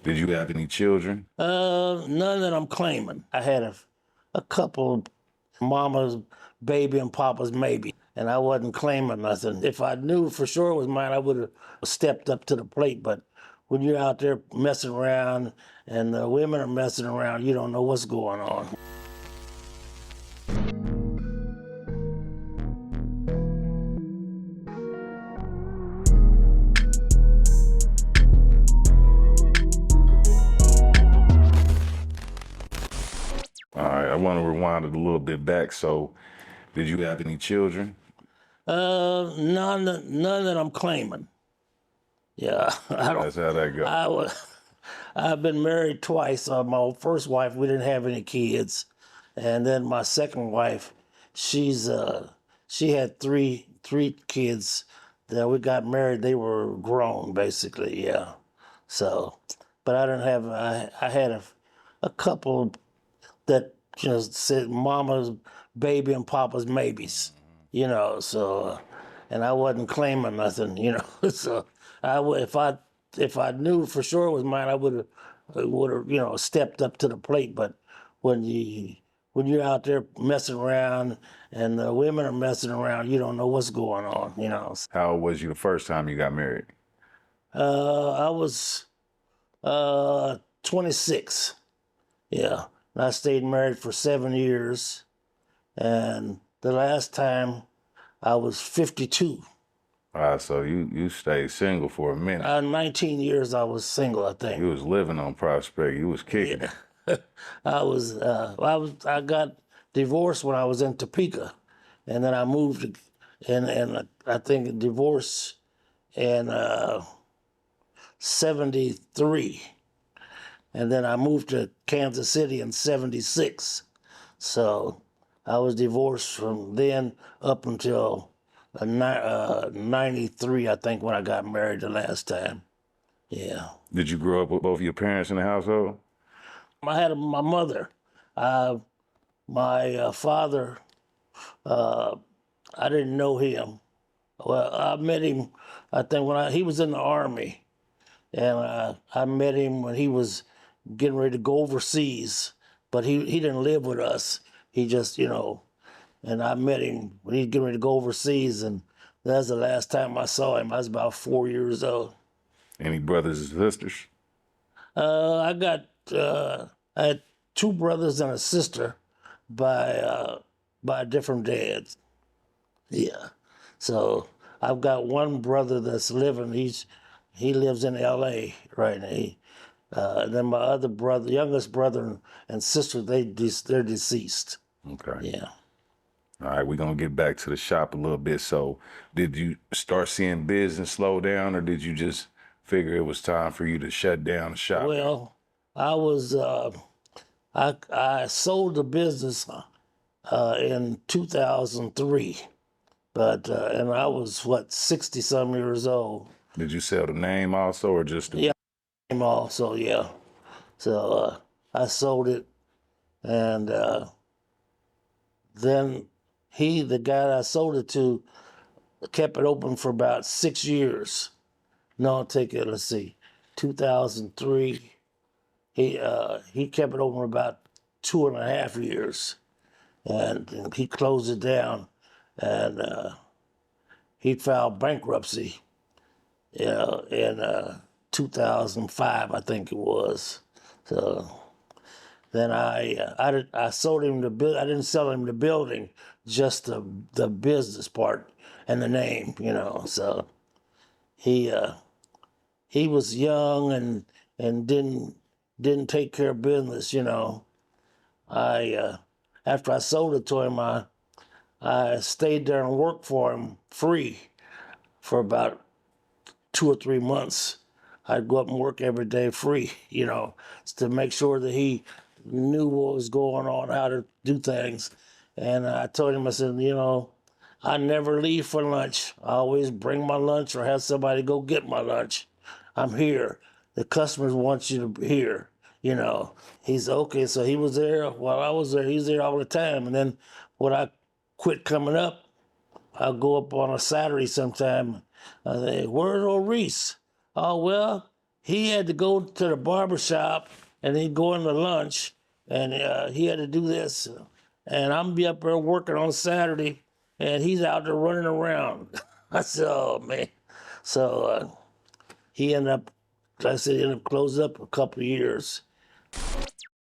Did you have any children? None that I'm claiming. I had a couple mama's baby and papa's maybe, and I wasn't claiming nothing. If I knew for sure it was mine, I would have stepped up to the plate. But when you're out there messing around and the women are messing around, you don't know what's going on. All right, I want to rewind it a little bit back. So, did you have any children? None that I'm claiming. Yeah, I don't. That's how that goes. I've been married twice. My first wife, we didn't have any kids, and then my second wife, she had three kids. That we got married, they were grown basically. Yeah, so, but I didn't have. I had a couple that said mama's baby and papa's maybes, So, and I wasn't claiming nothing, So if I knew for sure it was mine, I would have stepped up to the plate. But when you're out there messing around and the women are messing around, you don't know what's going on. How old was you the first time you got married? I was 26. Yeah. And I stayed married for 7 years. And the last time I was 52. So you stayed single for a minute. 19 years I was single, I think. You was living on Prospect. You was kicking. Yeah. I got divorced when I was in Topeka. And then I moved and I think divorced in 73. And then I moved to Kansas City in 76. So I was divorced from then up until 93, I think, when I got married the last time. Yeah. Did you grow up with both of your parents in the household? I had my mother. My father, I didn't know him. Well, I met him, I think, when he was in the Army. And I met him when he was getting ready to go overseas, but he didn't live with us. He just, and I met him when he was getting ready to go overseas, and that's the last time I saw him. I was about 4 years old. Any brothers and sisters? I had two brothers and a sister by different dads. Yeah. So I've got one brother that's living. He lives in L.A. right now. And then my other brother, youngest brother and sister, they're deceased. Okay. Yeah. All right, we're going to get back to the shop a little bit. So did you start seeing business slow down, or did you just figure it was time for you to shut down the shop? Well, I sold the business in 2003, but and I was 60-some years old. Did you sell the name also, or just the... Yeah, name also, yeah. So I sold it, and then the guy that I sold it to, kept it open for about 6 years. No, let's see, 2003. He kept it open for about 2.5 years, and he closed it down, and he filed bankruptcy. In 2005, I think it was. So then I sold him I didn't sell him the building, just the business part and the name, So he was young and didn't take care of business, After I sold it to him, I stayed there and worked for him free for about 2 or 3 months. I'd go up and work every day free, to make sure that he knew what was going on, how to do things. And I told him, I said, I never leave for lunch. I always bring my lunch or have somebody go get my lunch. I'm here. The customers want you to be here, He's okay. So he was there while I was there. He was there all the time. And then when I quit coming up, I'll go up on a Saturday sometime. I say, where's old Reese? Oh, well, he had to go to the barber shop and then go into lunch, and he had to do this. And I'm be up there working on Saturday, and he's out there running around. I said, oh man. So he ended up, like I said, he ended up closing up a couple of years.